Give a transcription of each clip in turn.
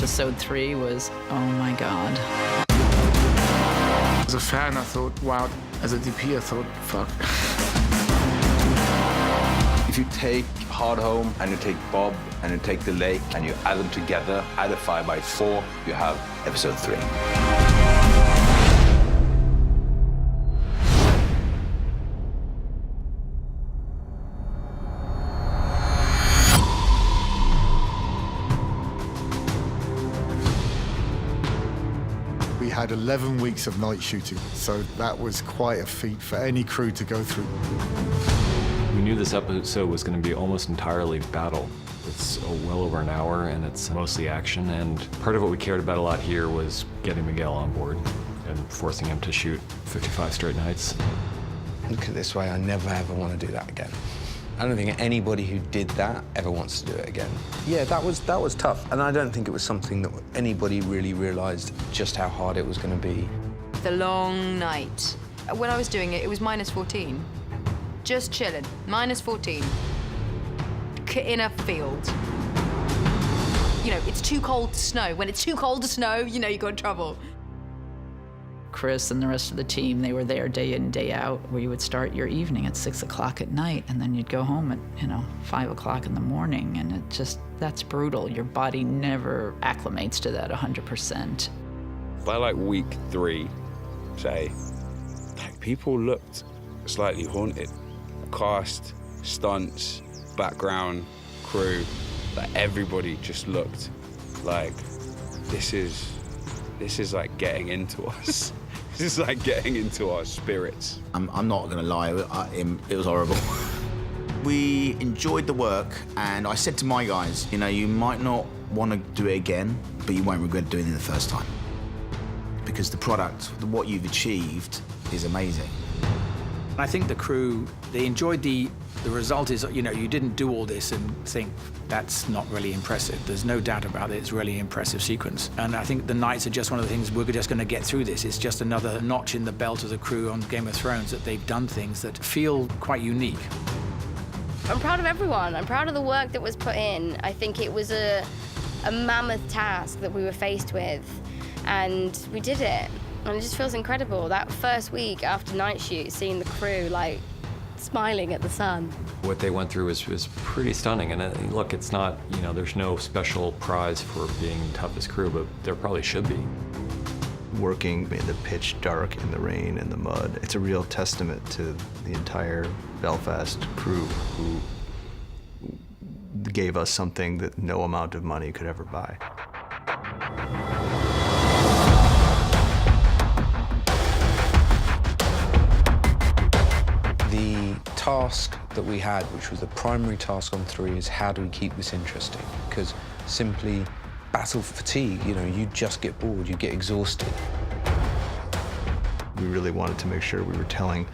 Episode 3 was, oh my God. As a fan, I thought, wow. As a DP, I thought, fuck. If you take Hardhome and you take Bob and you take the lake and you add them together, add a 5x4, you have episode 3. We had 11 weeks of night shooting, so that was quite a feat for any crew to go through. We knew this episode was going to be almost entirely battle. It's well over an hour, and it's mostly action, and part of what we cared about a lot here was getting Miguel on board and forcing him to shoot 55 straight nights. Look at it this way, I never ever want to do that again. I don't think anybody who did that ever wants to do it again. Yeah, that was tough, and I don't think it was something that anybody really realized just how hard it was going to be. The long night. When I was doing it, it was -14. Just chilling, -14. In a field. You know, it's too cold to snow. When it's too cold to snow, you know you got in trouble. Chris and the rest of the team, they were there day in, day out, where you would start your evening at 6 o'clock at night, and then you'd go home at, 5 o'clock in the morning, and it just, that's brutal. Your body never acclimates to that 100%. By like week 3, say, like people looked slightly haunted. Cast, stunts, background, crew, like everybody just looked like this is like getting into us. This is like getting into our spirits. I'm not gonna lie, it was horrible. We enjoyed the work, and I said to my guys, you might not want to do it again, but you won't regret doing it the first time. Because the product, what you've achieved, is amazing. I think the crew, they enjoyed the result is, you didn't do all this and think that's not really impressive. There's no doubt about it, it's really impressive sequence. And I think the nights are just one of the things, we're just gonna get through this. It's just another notch in the belt of the crew on Game of Thrones, that they've done things that feel quite unique. I'm proud of everyone. I'm proud of the work that was put in. I think it was a mammoth task that we were faced with, and we did it. And it just feels incredible. That first week after night shoot, seeing the crew, like, smiling at the sun. What they went through was pretty stunning. And look, it's not, there's no special prize for being the toughest crew, but there probably should be. Working in the pitch dark, in the rain, in the mud, it's a real testament to the entire Belfast crew who gave us something that no amount of money could ever buy. The task that we had, which was the primary task on 3, is how do we keep this interesting? Because simply battle fatigue, you just get bored, you get exhausted. We really wanted to make sure we were telling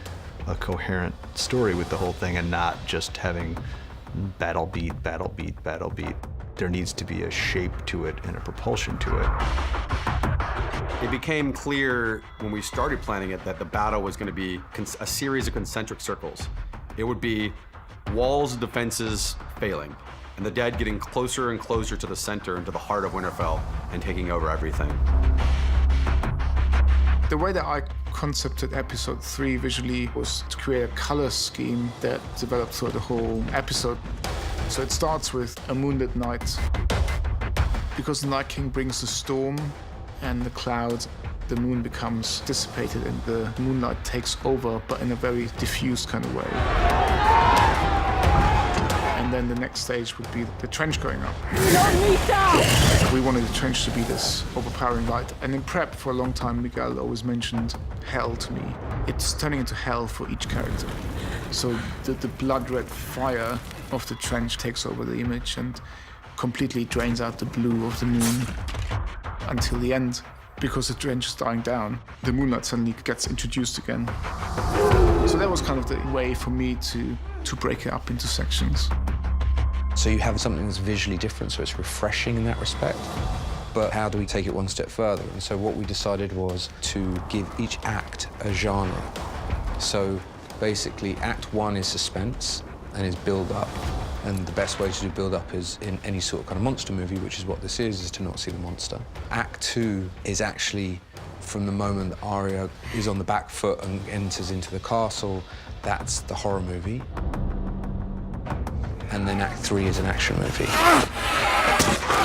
a coherent story with the whole thing and not just having battle beat, battle beat, battle beat. There needs to be a shape to it and a propulsion to it. It became clear when we started planning it that the battle was going to be a series of concentric circles. It would be walls of defenses failing, and the dead getting closer and closer to the center and to the heart of Winterfell and taking over everything. The way that I concepted episode 3 visually was to create a color scheme that developed through the whole episode. So it starts with a moonlit night. Because the Night King brings the storm and the clouds, the moon becomes dissipated and the moonlight takes over, but in a very diffused kind of way. And then the next stage would be the trench going up. We wanted the trench to be this overpowering light. And in prep for a long time, Miguel always mentioned hell to me. It's turning into hell for each character. So the blood red fire of the trench takes over the image and completely drains out the blue of the moon until the end. Because the trench is dying down, the moonlight suddenly gets introduced again. So that was kind of the way for me to break it up into sections. So you have something that's visually different, so it's refreshing in that respect. But how do we take it one step further? And so what we decided was to give each act a genre. So basically, Act 1 is suspense and is build up. And the best way to do build-up is in any sort of kind of monster movie, which is what this is to not see the monster. Act 2 is actually from the moment that Arya is on the back foot and enters into the castle. That's the horror movie. And then Act 3 is an action movie.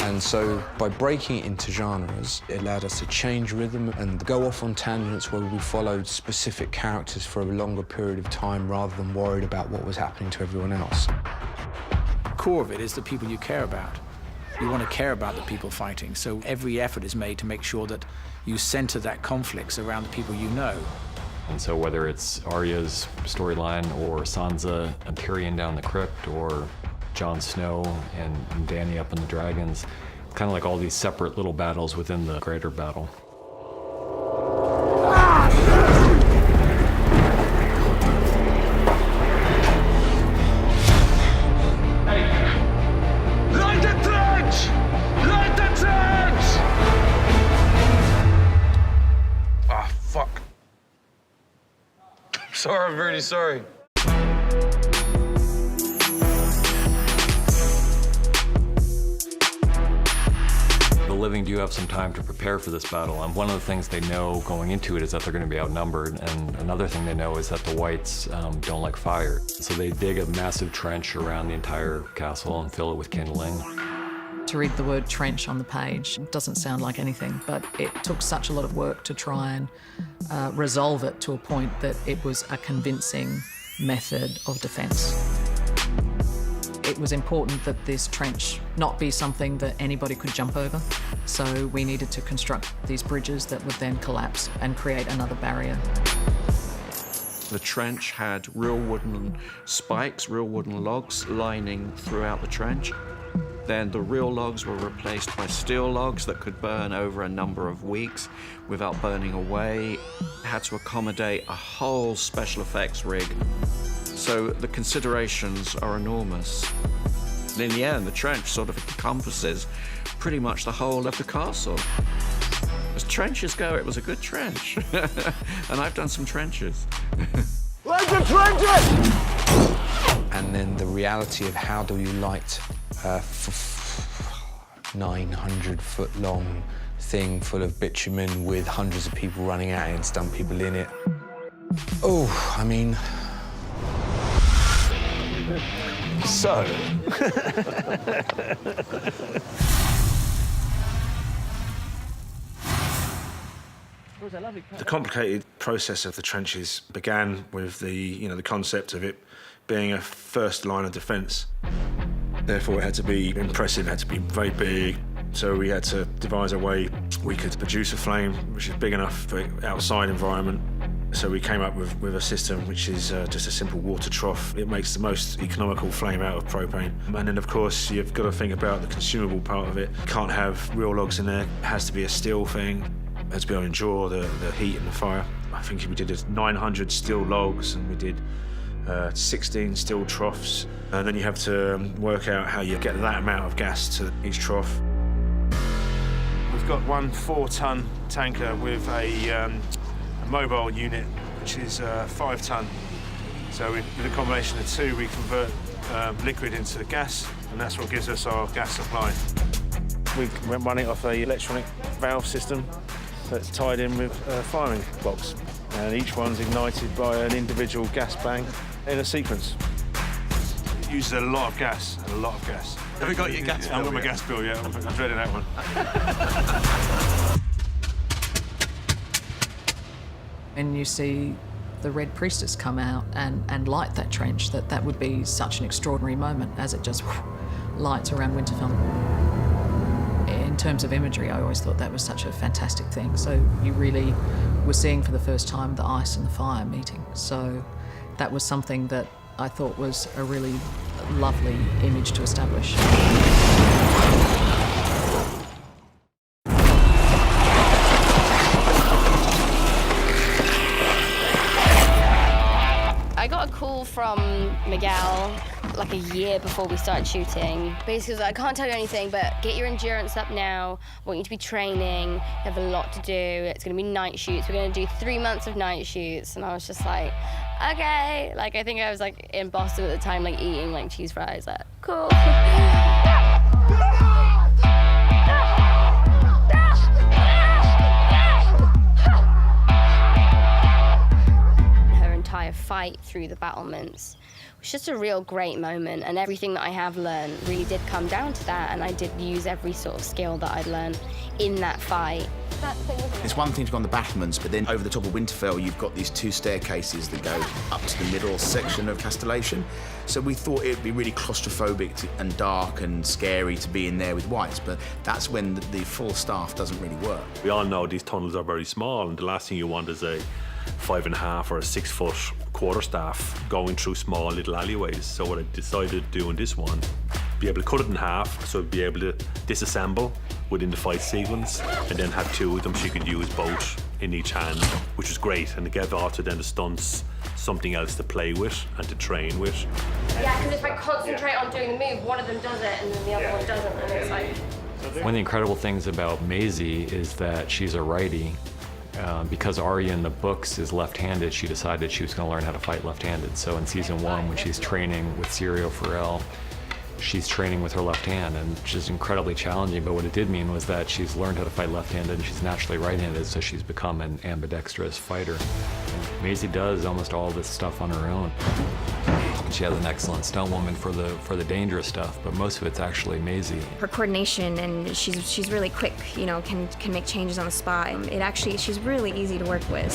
And so by breaking it into genres, it allowed us to change rhythm and go off on tangents where we followed specific characters for a longer period of time rather than worried about what was happening to everyone else. Core of it is the people you care about. You want to care about the people fighting, so every effort is made to make sure that you center that conflict around the people you know. And so whether it's Arya's storyline or Sansa and Tyrion down the crypt or Jon Snow and Dany up in the dragons, it's kind of like all these separate little battles within the greater battle. Sorry, I'm really sorry. The living do have some time to prepare for this battle, and one of the things they know going into it is that they're going to be outnumbered, and another thing they know is that the whites don't like fire. So they dig a massive trench around the entire castle and fill it with kindling. To read the word trench on the page doesn't sound like anything, but it took such a lot of work to try and resolve it to a point that it was a convincing method of defence. It was important that this trench not be something that anybody could jump over, so we needed to construct these bridges that would then collapse and create another barrier. The trench had real wooden spikes, real wooden logs lining throughout the trench. Then the real logs were replaced by steel logs that could burn over a number of weeks without burning away. It had to accommodate a whole special effects rig. So the considerations are enormous. And in the end, the trench sort of encompasses pretty much the whole of the castle. As trenches go, it was a good trench. And I've done some trenches. Light the trenches! And then the reality of how do you light 900-foot long thing full of bitumen with hundreds of people running at it and stun people in it. Oh, I mean... So... The complicated process of the trenches began with the concept of it being a first line of defence. Therefore, it had to be impressive, it had to be very big. So we had to devise a way we could produce a flame which is big enough for outside environment. So we came up with a system which is just a simple water trough. It makes the most economical flame out of propane. And then, of course, you've got to think about the consumable part of it. You can't have real logs in there. It has to be a steel thing. It has to be able to endure the heat and the fire. I think we did 900 steel logs, and we did 16 steel troughs. And then you have to work out how you get that amount of gas to each trough. We've got one 4-ton tanker with a mobile unit, which is 5-ton. So with a combination of two, we convert liquid into gas, and that's what gives us our gas supply. We run it off an electronic valve system that's tied in with a firing box, and each one's ignited by an individual gas bang in a sequence. It uses a lot of gas, Have you got your gas bill? I've got my gas bill, yeah. I'm dreading that one. And you see the Red Priestess come out and light that trench, that would be such an extraordinary moment as it just lights around Winterfell. In terms of imagery, I always thought that was such a fantastic thing. So you really were seeing for the first time the ice and the fire meeting. So that was something that I thought was a really lovely image to establish. I got a call call from Miguel like a year before we started shooting. Basically, I can't tell you anything, but get your endurance up now. I want you to be training. You have a lot to do. It's gonna be night shoots. We're gonna do 3 months of night shoots. And I was just like, okay. Like, I think I was like in Boston at the time, like eating like cheese fries. Like, cool. Fight through the battlements was just a real great moment, and everything that I have learned really did come down to that, and I did use every sort of skill that I'd learned in that fight. It's one thing to go on the battlements, but then over the top of Winterfell, you've got these 2 staircases that go up to the middle section of Castellation. So we thought it'd be really claustrophobic and dark and scary to be in there with whites, but that's when the full staff doesn't really work. We all know these tunnels are very small, and the last thing you want is a 5.5 or a 6 foot quarterstaff going through small little alleyways. So what I decided doing this one, be able to cut it in half, so be able to disassemble within the fight sequence, and then have 2 of them she could use both in each hand, which was great, and it gave also then the stunts something else to play with and to train with. Yeah, because if I concentrate on doing the move, one of them does it and then the other one doesn't, and it's like... One of the incredible things about Maisie is that she's a righty. Because Arya in the books is left-handed, she decided she was going to learn how to fight left-handed. So in season 1, when she's training with Syrio Forel, she's training with her left hand, and which is incredibly challenging. But what it did mean was that she's learned how to fight left-handed, and she's naturally right-handed, so she's become an ambidextrous fighter. And Maisie does almost all this stuff on her own. She has an excellent stunt woman for the dangerous stuff, but most of it's actually Maisie. Her coordination, and she's really quick, you know, can make changes on the spot. She's really easy to work with.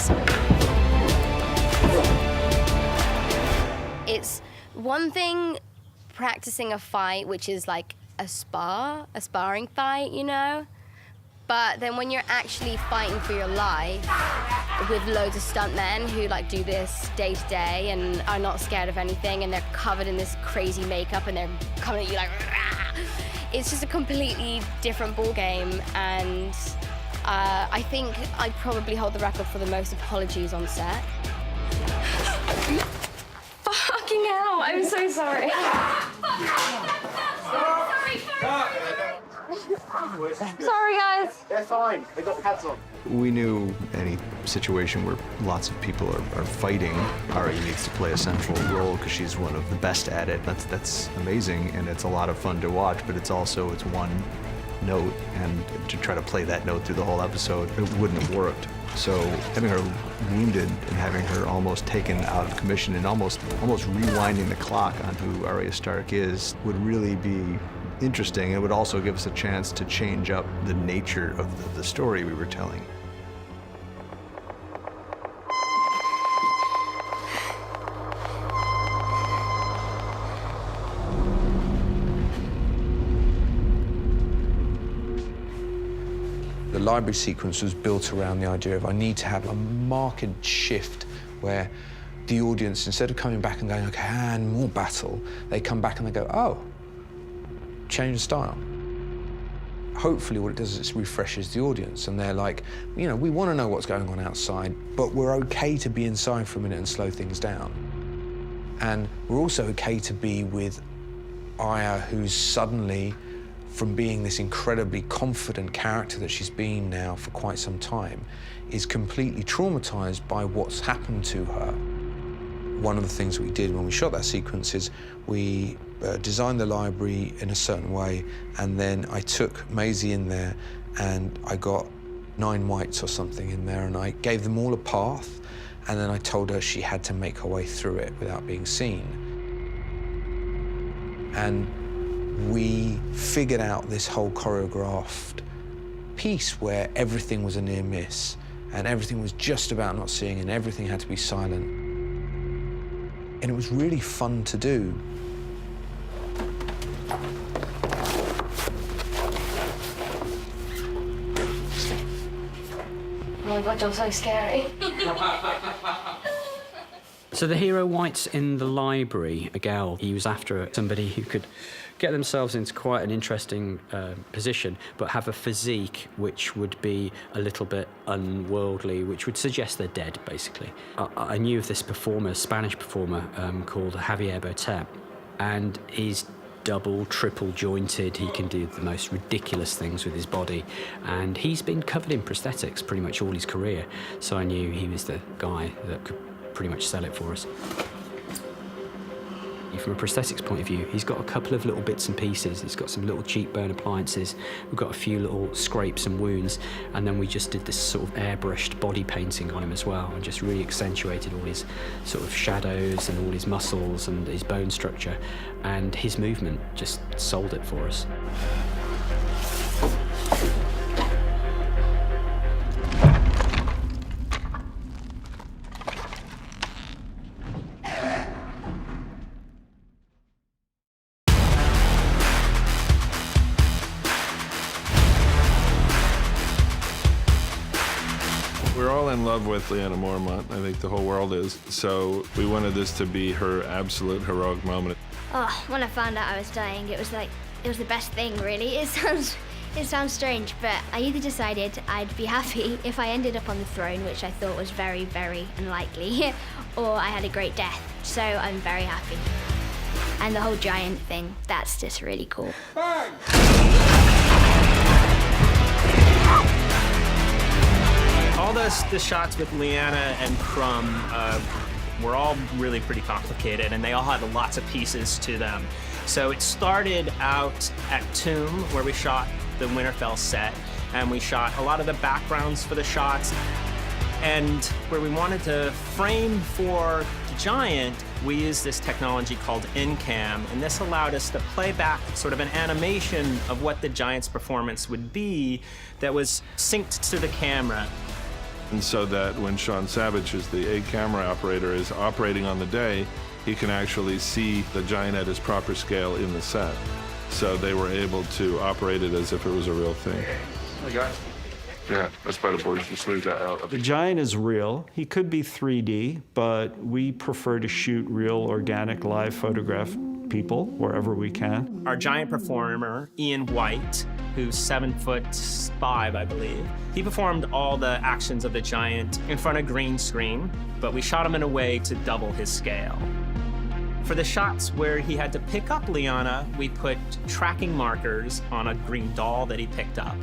It's one thing practicing a fight, which is like a sparring fight, you know? But then when you're actually fighting for your life with loads of stuntmen who like do this day to day and are not scared of anything, and they're covered in this crazy makeup and they're coming at you like, rah! It's just a completely different ball game. And I think I probably hold the record for the most apologies on set. Fucking hell, I'm so sorry. Sorry, guys. They're fine. They got pads on. We knew any situation where lots of people are fighting, Arya needs to play a central role because she's one of the best at it. That's amazing, and it's a lot of fun to watch, but it's one note, and to try to play that note through the whole episode, it wouldn't have worked. So having her wounded and having her almost taken out of commission and almost rewinding the clock on who Arya Stark is would really be interesting. It would also give us a chance to change up the nature of the story we were telling. The library sequence was built around the idea of I need to have a marked shift where the audience, instead of coming back and going, okay, and more battle, they come back and they go, oh, change the style. Hopefully what it does is it refreshes the audience, and they're like, you know, we want to know what's going on outside, but we're okay to be inside for a minute and slow things down. And we're also okay to be with Arya, who's suddenly, from being this incredibly confident character that she's been now for quite some time, is completely traumatized by what's happened to her. One of the things we did when we shot that sequence is we designed the library in a certain way, and then I took Maisie in there and I got 9 whites or something in there, and I gave them all a path, and then I told her she had to make her way through it without being seen. And we figured out this whole choreographed piece where everything was a near miss, and everything was just about not seeing, and everything had to be silent. And it was really fun to do. Oh my God, you're so scary. So the hero White's in the library, a gal. He was after somebody who could get themselves into quite an interesting position, but have a physique which would be a little bit unworldly, which would suggest they're dead, basically. I knew of this performer, Spanish performer, called Javier Botet, and he's double, triple jointed. He can do the most ridiculous things with his body, and he's been covered in prosthetics pretty much all his career, so I knew he was the guy that could pretty much sell it for us. From a prosthetics point of view, he's got a couple of little bits and pieces. He's got some little cheekbone appliances. We've got a few little scrapes and wounds, and then we just did this sort of airbrushed body painting on him as well, and just really accentuated all his sort of shadows and all his muscles and his bone structure, and his movement just sold it for us. We're all in love with Lyanna Mormont. I think the whole world is. So we wanted this to be her absolute heroic moment. Oh, when I found out I was dying, it was the best thing, really. It sounds strange, but I either decided I'd be happy if I ended up on the throne, which I thought was very, very unlikely, or I had a great death. So I'm very happy. And the whole giant thing, that's just really cool. Bang! All the shots with Lyanna and Crumb were all really pretty complicated, and they all had lots of pieces to them. So it started out at Tomb, where we shot the Winterfell set, and we shot a lot of the backgrounds for the shots. And where we wanted to frame for the giant, we used this technology called in-cam, and this allowed us to play back sort of an animation of what the giant's performance would be that was synced to the camera. And so that when Sean Savage, who's the A camera operator, is operating on the day, he can actually see the giant at his proper scale in the set. So they were able to operate it as if it was a real thing. Hey guys. Yeah, that's better, boys. Just smooth that out. The giant is real. He could be 3D, but we prefer to shoot real, organic, live photograph people wherever we can. Our giant performer, Ian White, who's 7'5", I believe, he performed all the actions of the giant in front of green screen, but we shot him in a way to double his scale. For the shots where he had to pick up Lyanna, we put tracking markers on a green doll that he picked up,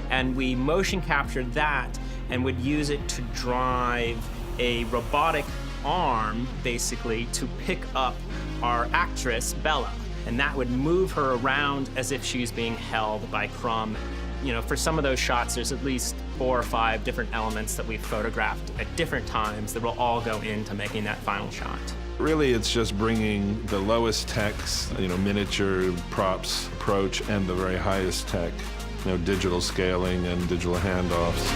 and we motion captured that and would use it to drive a robotic arm, basically, to pick up our actress, Bella. And that would move her around as if she was being held by Crumb. You know, for some of those shots, there's at least 4 or 5 different elements that we've photographed at different times that will all go into making that final shot. Really, it's just bringing the lowest techs, miniature props approach, and the very highest tech, digital scaling and digital handoffs.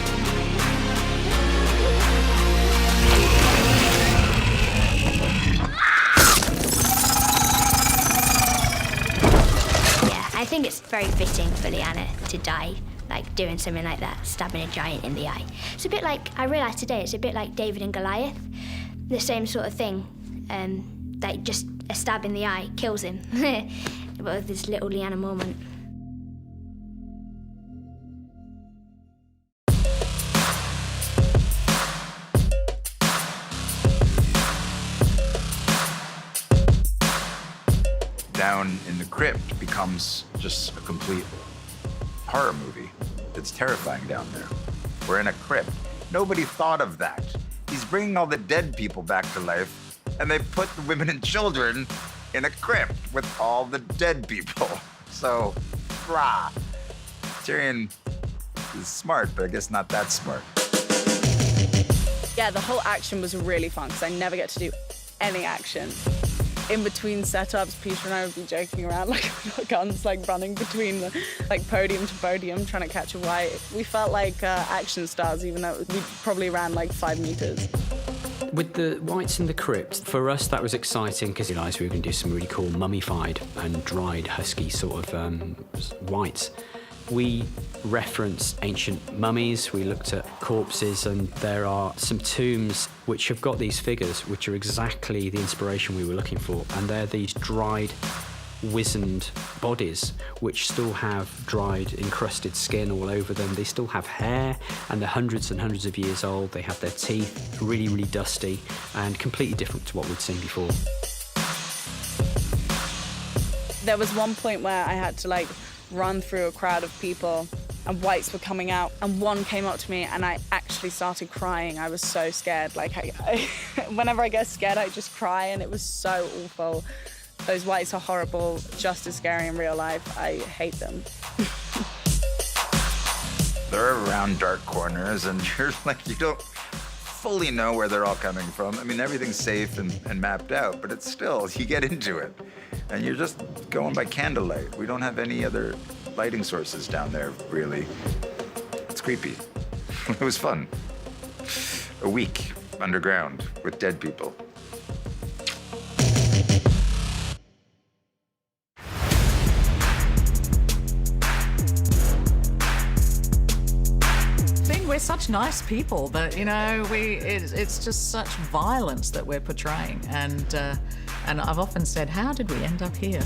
I think it's very fitting for Lyanna to die, like doing something like that, stabbing a giant in the eye. It's a bit like, I realised today, it's a bit like David and Goliath, the same sort of thing. Like just a stab in the eye kills him. But with this little Lyanna moment. Down in the crypt becomes just a complete horror movie. It's terrifying down there. We're in a crypt. Nobody thought of that. He's bringing all the dead people back to life, and they put the women and children in a crypt with all the dead people. So, rah. Tyrion is smart, but I guess not that smart. Yeah, the whole action was really fun, because I never get to do any action. In between setups, Peter and I would be joking around like guns, like running between podium to podium, trying to catch a white. We felt like action stars, even though we probably ran like 5 meters. With the whites in the crypt, for us that was exciting because we realised we were going to do some really cool mummified and dried husky sort of whites. We referenced ancient mummies, we looked at corpses, and there are some tombs which have got these figures which are exactly the inspiration we were looking for, and they're these dried, wizened bodies which still have dried, encrusted skin all over them. They still have hair, and they're hundreds and hundreds of years old. They have their teeth, really, really dusty, and completely different to what we'd seen before. There was one point where I had to like run through a crowd of people and whites were coming out, and one came up to me and I actually started crying. I was so scared. Like whenever I get scared, I just cry, and it was so awful. Those whites are horrible, just as scary in real life. I hate them. They're around dark corners, and you're like, you don't fully know where they're all coming from. I mean, everything's safe and mapped out, but it's still, you get into it, and you're just going by candlelight. We don't have any other lighting sources down there, really. It's creepy. It was fun. A week underground with dead people. We're such nice people that, you know, it's just such violence that we're portraying, and I've often said, how did we end up here?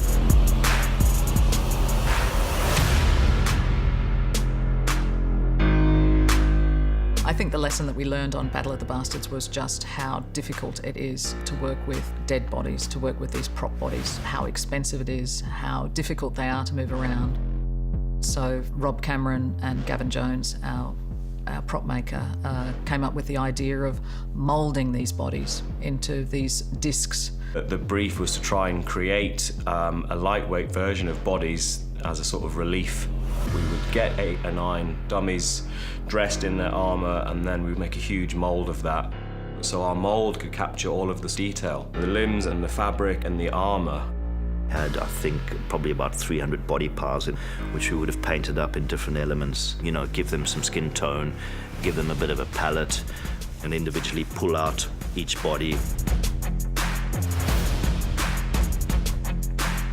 I think the lesson that we learned on Battle of the Bastards was just how difficult it is to work with dead bodies, to work with these prop bodies, how expensive it is, how difficult they are to move around. So Rob Cameron and Gavin Jones, our prop maker, came up with the idea of moulding these bodies into these discs. The brief was to try and create a lightweight version of bodies as a sort of relief. We would get 8 or 9 dummies dressed in their armour, and then we would make a huge mould of that. So our mould could capture all of this detail. The limbs and the fabric and the armour. Had, I think, probably about 300 body parts, which we would have painted up in different elements, you know, give them some skin tone, give them a bit of a palette, and individually pull out each body.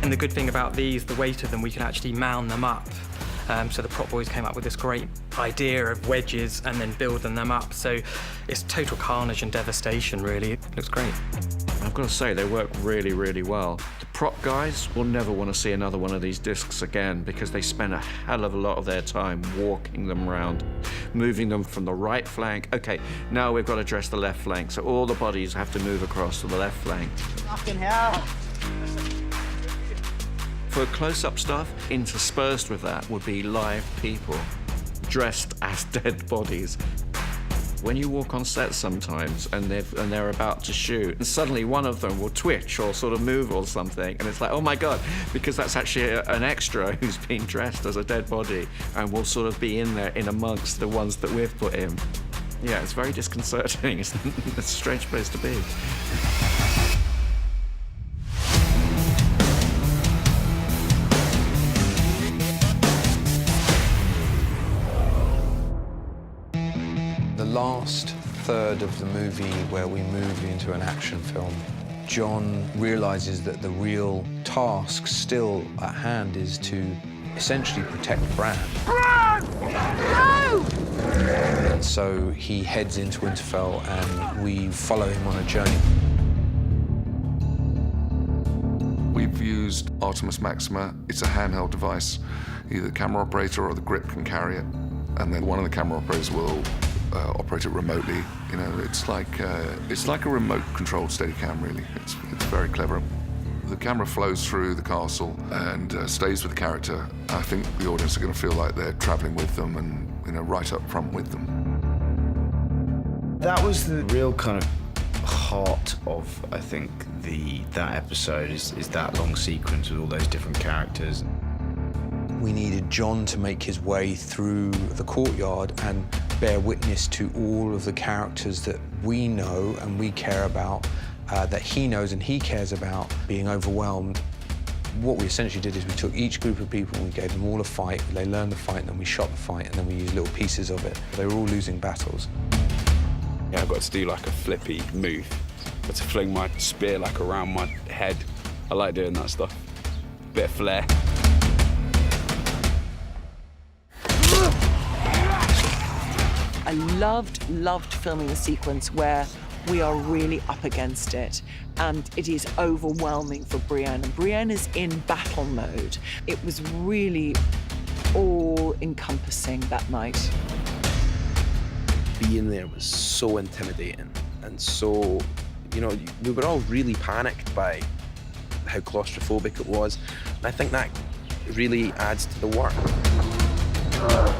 And the good thing about these, the weight of them, we can actually mound them up. So the prop boys came up with this great idea of wedges and then building them up. So it's total carnage and devastation, really. It looks great. I've got to say, they work really, really well. The prop guys will never want to see another one of these discs again, because they spend a hell of a lot of their time walking them around, moving them from the right flank. Okay, now we've got to dress the left flank, so all the bodies have to move across to the left flank. Fucking hell! For close-up stuff, interspersed with that would be live people dressed as dead bodies. When you walk on set sometimes and they're about to shoot, and suddenly one of them will twitch or sort of move or something, and it's like, oh my God, because that's actually an extra who's been dressed as a dead body and will sort of be in there in amongst the ones that we've put in. Yeah, it's very disconcerting. It's a strange place to be. Last third of the movie, where we move into an action film, John realizes that the real task still at hand is to essentially protect Bran. Bran! No! And so he heads into Winterfell, and we follow him on a journey. We've used Artemis Maxima. It's a handheld device. Either the camera operator or the grip can carry it, and then one of the camera operators will operate it remotely. You know, it's like a remote-controlled Steadicam, really. It's very clever. The camera flows through the castle and stays with the character. I think the audience are going to feel like they're traveling with them and, you know, right up front with them. That was the real kind of heart of, I think, that episode is that long sequence with all those different characters. We needed John to make his way through the courtyard and bear witness to all of the characters that we know and we care about, that he knows and he cares about, being overwhelmed. What we essentially did is we took each group of people and we gave them all a fight. They learned the fight, and then we shot the fight, and then we used little pieces of it. They were all losing battles. Yeah, I've got to do like a flippy move, but to fling my spear like around my head. I like doing that stuff. Bit of flair. I loved filming the sequence where we are really up against it, and it is overwhelming for Brienne. And Brienne is in battle mode. It was really all-encompassing that night. Being there was so intimidating and so, you know, we were all really panicked by how claustrophobic it was. And I think that really adds to the work.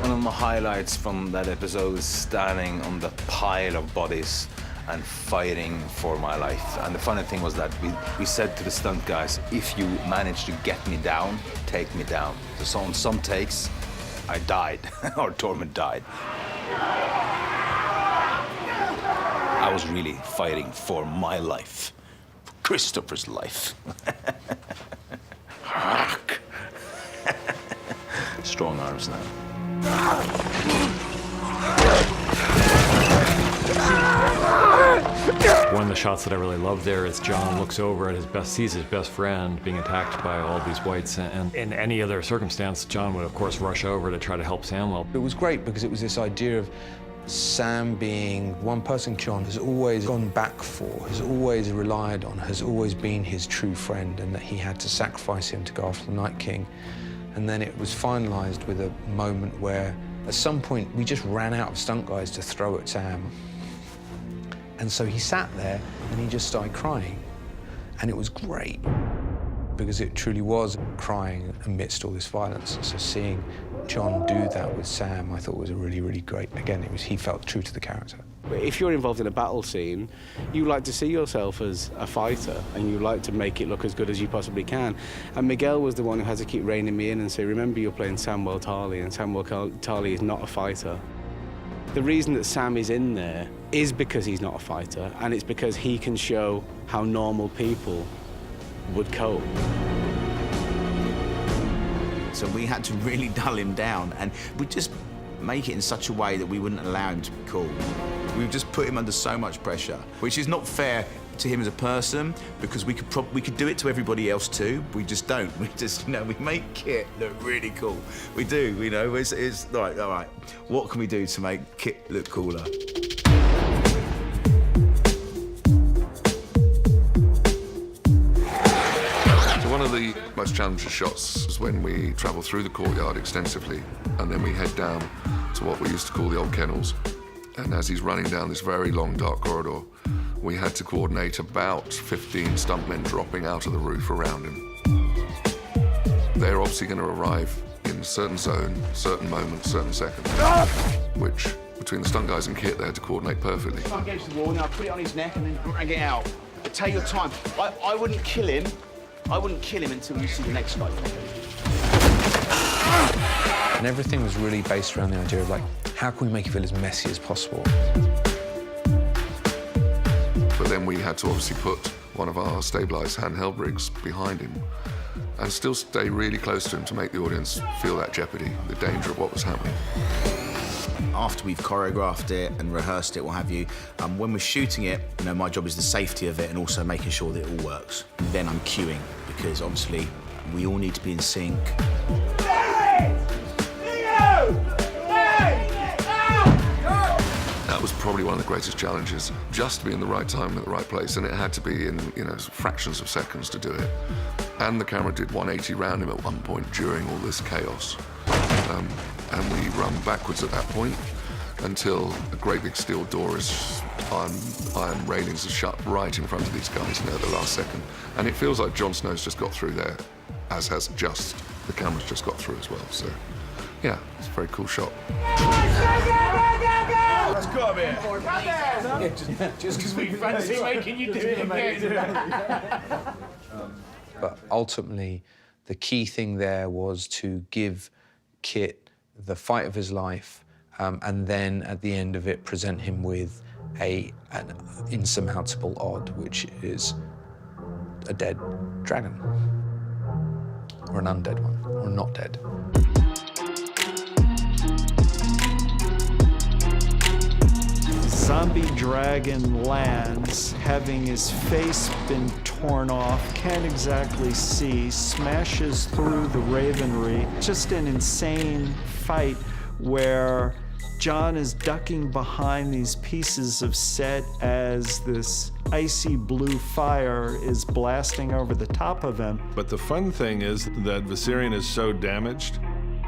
One of my highlights from that episode was standing on the pile of bodies and fighting for my life. And the funny thing was that we said to the stunt guys, if you manage to get me down, take me down. So on some takes, I died, or Tormund died. I was really fighting for my life, for Christopher's life. Strong arms now. One of the shots that I really love there is John looks over at sees his best friend being attacked by all these whites, and in any other circumstance, John would of course rush over to try to help Samwell. It was great because it was this idea of Sam being one person John has always gone back for, has always relied on, has always been his true friend, and that he had to sacrifice him to go after the Night King. And then it was finalized with a moment where, at some point, we just ran out of stunt guys to throw at Sam. And so he sat there and he just started crying. And it was great, because it truly was crying amidst all this violence. So seeing John do that with Sam, I thought was a really, really great. Again, he felt true to the character. If you're involved in a battle scene, you like to see yourself as a fighter, and you like to make it look as good as you possibly can. And Miguel was the one who had to keep reining me in and say, remember, you're playing Samwell Tarly, and Samwell Tarly is not a fighter. The reason that Sam is in there is because he's not a fighter, and it's because he can show how normal people would cope. So we had to really dull him down, and we just make it in such a way that we wouldn't allow him to be cool. We've just put him under so much pressure, which is not fair to him as a person, because we could do it to everybody else too. We just don't. We just, you know, we make Kit look really cool. We do, you know. It's all right. What can we do to make Kit look cooler? One of the most challenging shots is when we travel through the courtyard extensively, and then we head down to what we used to call the old kennels. And as he's running down this very long, dark corridor, we had to coordinate about 15 stuntmen dropping out of the roof around him. They're obviously going to arrive in a certain zone, certain moment, certain second, which, between the stunt guys and Kit, they had to coordinate perfectly. Up against the wall, now put it on his neck and then drag it out. Take your time. I wouldn't kill him. I wouldn't kill him until you see the next guy. And everything was really based around the idea of, like, how can we make it feel as messy as possible? But then we had to obviously put one of our stabilised handheld rigs behind him and still stay really close to him to make the audience feel that jeopardy, the danger of what was happening. After we've choreographed it and rehearsed it, what have you, when we're shooting it, you know, my job is the safety of it and also making sure that it all works. Then I'm cueing, because obviously we all need to be in sync. That was probably one of the greatest challenges, just to be in the right time at the right place, and it had to be in, you know, fractions of seconds to do it. And the camera did 180 round him at one point during all this chaos. And we run backwards at that point until a great big steel door is iron railings are shut right in front of these guys, you know, at the last second. And it feels like Jon Snow's just got through there, as has the camera's just got through as well. So, yeah, it's a very cool shot. Let's go up here. Just because we fancy making you do it again. But ultimately, the key thing there was to give Kit the fight of his life, and then at the end of it, present him with an insurmountable odd, which is a dead dragon, or an undead one, or not dead. Zombie dragon lands, having his face been torn off, can't exactly see, smashes through the ravenry. Just an insane fight where John is ducking behind these pieces of set as this icy blue fire is blasting over the top of him. But the fun thing is that Viserion is so damaged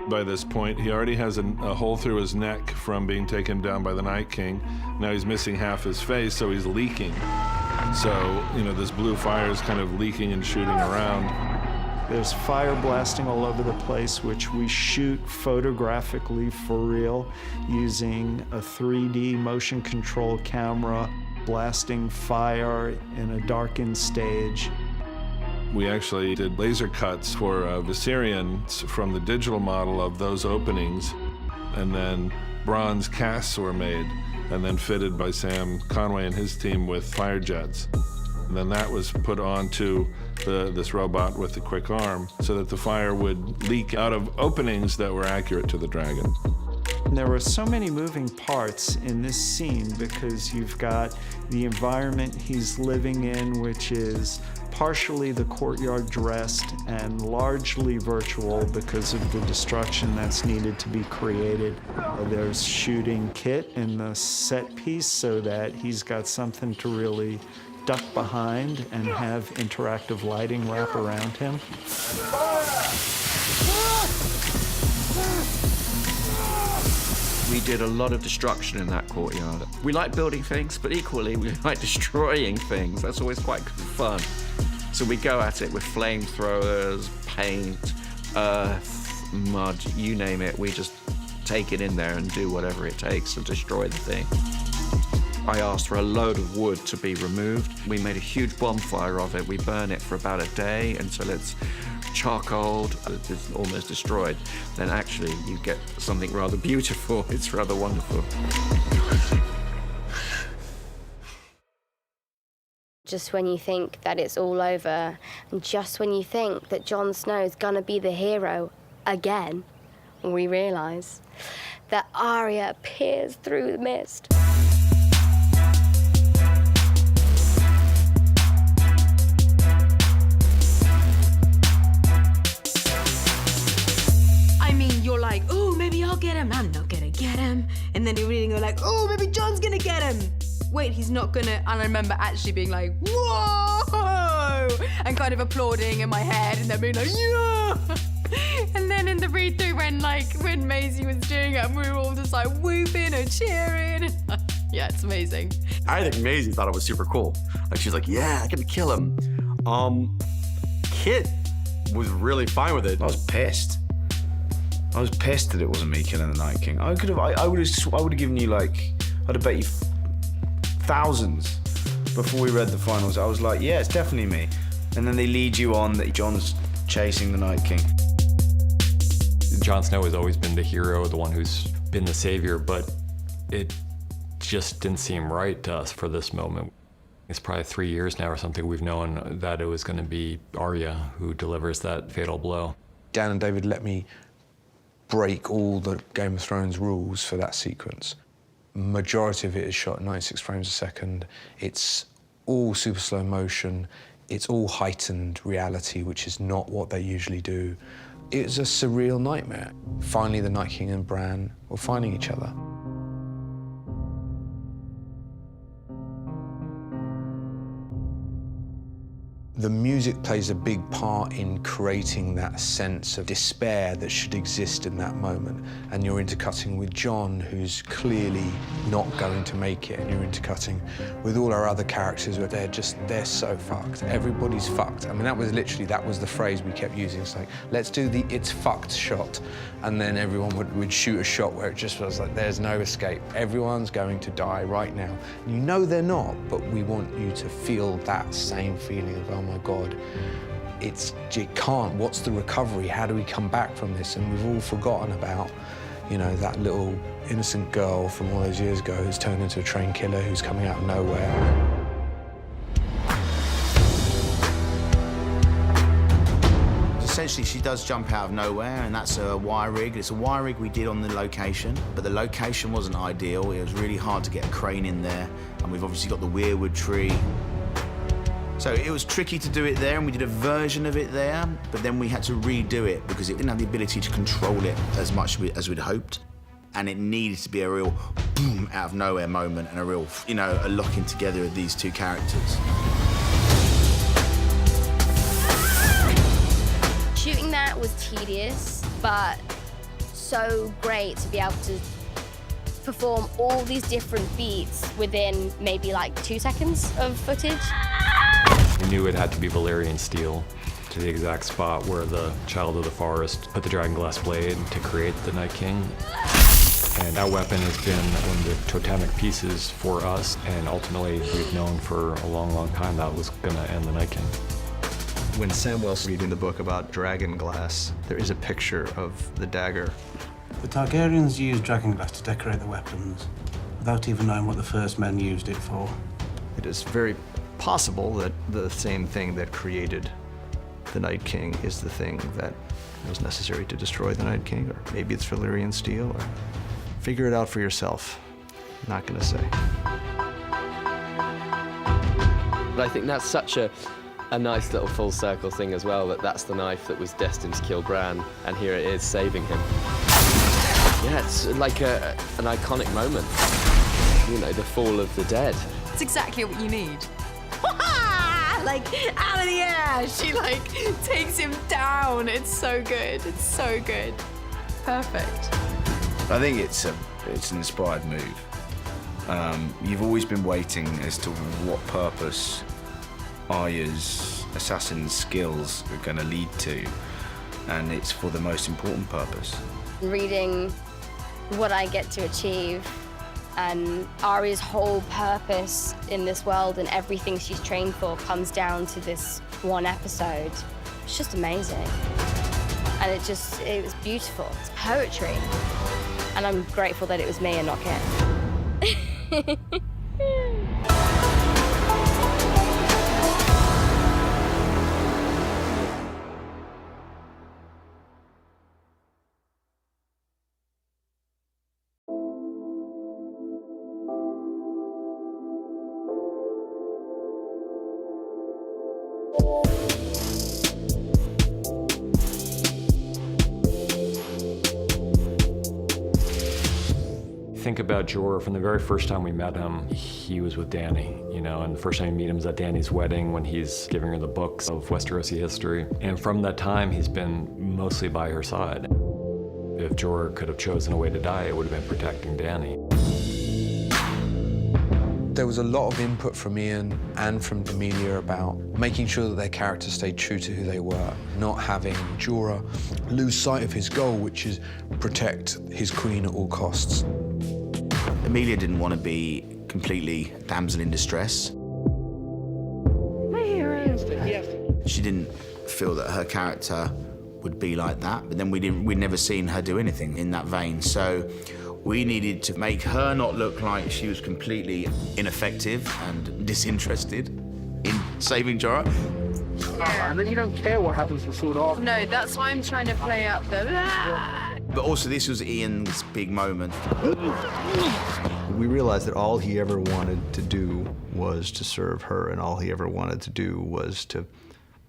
by this point. He already has a hole through his neck from being taken down by the Night King. Now he's missing half his face, so he's leaking. So, you know, this blue fire is kind of leaking and shooting around. There's fire blasting all over the place, which we shoot photographically for real using a 3D motion control camera, blasting fire in a darkened stage. We actually did laser cuts for Viserion from the digital model of those openings, and then bronze casts were made and then fitted by Sam Conway and his team with fire jets. And then that was put onto this robot with the quick arm so that the fire would leak out of openings that were accurate to the dragon. There were so many moving parts in this scene because you've got the environment he's living in, which is partially the courtyard dressed and largely virtual because of the destruction that's needed to be created. There's shooting Kit in the set piece so that he's got something to really duck behind and have interactive lighting wrap around him. We did a lot of destruction in that courtyard. We like building things, but equally we like destroying things. That's always quite good fun. So we go at it with flamethrowers, paint, earth, mud, you name it. We just take it in there and do whatever it takes to destroy the thing. I asked for a load of wood to be removed. We made a huge bonfire of it. We burn it for about a day until it's charcoaled, it's almost destroyed. Then actually you get something rather beautiful. It's rather wonderful. Just when you think that it's all over, and just when you think that Jon Snow's gonna be the hero again, we realise that Arya appears through the mist. You're like, oh, maybe I'll get him. I'm not gonna get him. And then you're reading, you're like, oh, maybe Jon's gonna get him. Wait, he's not gonna. And I remember actually being like, whoa, and kind of applauding in my head, and then being like, yeah. And then in the read through, when Maisie was doing it, and we were all just like whooping and cheering. Yeah, it's amazing. I think Maisie thought it was super cool. Like she's like, yeah, I can kill him. Kit was really fine with it. I was pissed. I was pissed that it wasn't me killing the Night King. I would have given you like, I'd have bet you thousands before we read the finals. I was like, yeah, it's definitely me. And then they lead you on that Jon's chasing the Night King. Jon Snow has always been the hero, the one who's been the savior, but it just didn't seem right to us for this moment. It's probably 3 years now or something we've known that it was going to be Arya who delivers that fatal blow. Dan and David let me break all the Game of Thrones rules for that sequence. Majority of it is shot at 96 frames a second. It's all super slow motion. It's all heightened reality, which is not what they usually do. It's a surreal nightmare. Finally, the Night King and Bran were finding each other. The music plays a big part in creating that sense of despair that should exist in that moment. And you're intercutting with Jon, who's clearly not going to make it, and you're intercutting with all our other characters where they're so fucked. Everybody's fucked. I mean, that was the phrase we kept using. It's like, let's do the it's fucked shot. And then everyone would shoot a shot where it just was like, there's no escape. Everyone's going to die right now. And you know they're not, but we want you to feel that same feeling of, oh my God, it can't. What's the recovery? How do we come back from this? And we've all forgotten about, you know, that little innocent girl from all those years ago who's turned into a trained killer who's coming out of nowhere. Essentially, she does jump out of nowhere, and that's a wire rig. It's a wire rig we did on the location, but the location wasn't ideal. It was really hard to get a crane in there, and we've obviously got the weirwood tree. So it was tricky to do it there, and we did a version of it there, but then we had to redo it because it didn't have the ability to control it as much as we'd hoped. and it needed to be a real boom out of nowhere moment and a real, you know, a locking together of these two characters. Shooting that was tedious, but so great to be able to perform all these different beats within maybe like 2 seconds of footage. We knew it had to be Valyrian steel to the exact spot where the Child of the Forest put the dragonglass blade to create the Night King. And that weapon has been one of the totemic pieces for us, and ultimately we've known for a long, long time that was gonna end the Night King. When Samwell's reading the book about dragonglass, there is a picture of the dagger. The Targaryens used dragonglass to decorate the weapons, without even knowing what the first men used it for. It is very possible that the same thing that created the Night King is the thing that was necessary to destroy the Night King, or maybe it's Valyrian steel, or figure it out for yourself. I'm not gonna say. But I think that's such a nice little full circle thing as well, that that's the knife that was destined to kill Bran, and here it is saving him. Yeah, it's like an iconic moment. You know, the fall of the dead. It's exactly what you need. Like, out of the air, she like takes him down. It's so good, it's so good. Perfect. I think it's an inspired move. You've always been waiting as to what purpose Arya's assassin skills are going to lead to, and it's for the most important purpose. Reading what I get to achieve and Arya's whole purpose in this world and everything she's trained for comes down to this one episode. It's just amazing. And it was beautiful. It's poetry. And I'm grateful that it was me and not Kit. Think about Jorah. From the very first time we met him, he was with Dany, you know, and the first time you meet him is at Dany's wedding when he's giving her the books of Westerosi history. And from that time, he's been mostly by her side. If Jorah could have chosen a way to die, it would have been protecting Dany. There was a lot of input from Ian and from D'Amelia about making sure that their characters stayed true to who they were, not having Jorah lose sight of his goal, which is protect his queen at all costs. Emilia didn't want to be completely damsel in distress. She didn't feel that her character would be like that, but then we'd never seen her do anything in that vein. So we needed to make her not look like she was completely ineffective and disinterested in saving Jorah. And then you don't care what happens to Sword off. No, that's why I'm trying to play up the... But also, this was Ian's big moment. We realized that all he ever wanted to do was to serve her, and all he ever wanted to do was to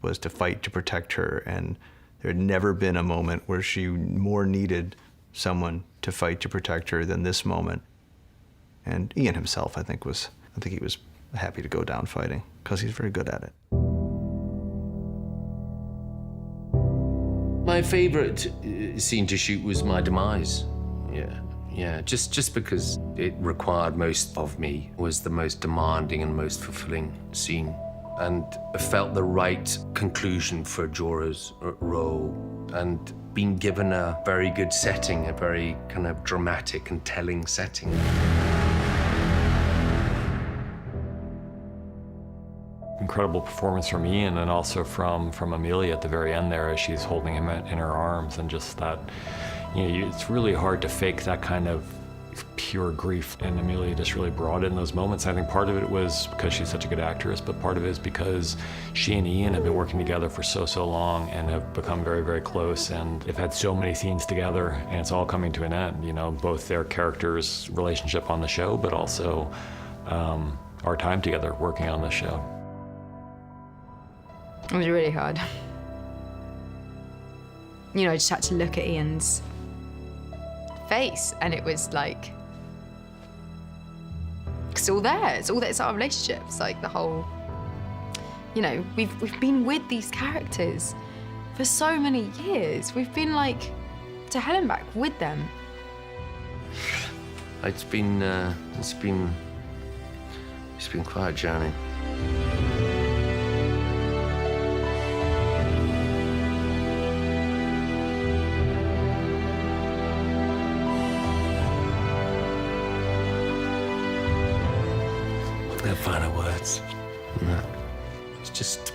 fight to protect her. And there had never been a moment where she more needed someone to fight to protect her than this moment. And Ian himself, I think he was happy to go down fighting because he's very good at it. My favorite scene to shoot was my demise. Yeah, just because it required most of me, was the most demanding and most fulfilling scene. And it felt the right conclusion for Jorah's role, and being given a very good setting, a very kind of dramatic and telling setting. Incredible performance from Ian and also from Emilia at the very end there as she's holding him in her arms, and just that, you know, it's really hard to fake that kind of pure grief, and Emilia just really brought it in those moments. I think part of it was because she's such a good actress, but part of it is because she and Ian have been working together for so long and have become very, very close, and they've had so many scenes together, and it's all coming to an end, you know, both their characters' relationship on the show, but also our time together working on the show. It was really hard. You know, I just had to look at Ian's face, and it was like, it's all there. It's all there. It's our relationship. It's like the whole, you know, we've been with these characters for so many years. We've been like to hell and back with them. It's been quite a journey. No final words. No. It's just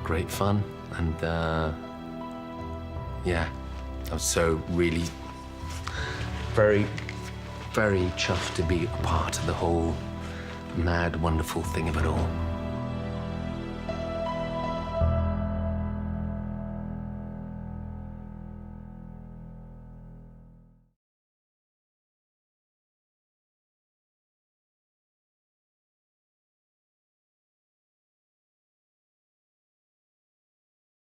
great fun, and yeah, I was so really very, very chuffed to be a part of the whole mad, wonderful thing of it all.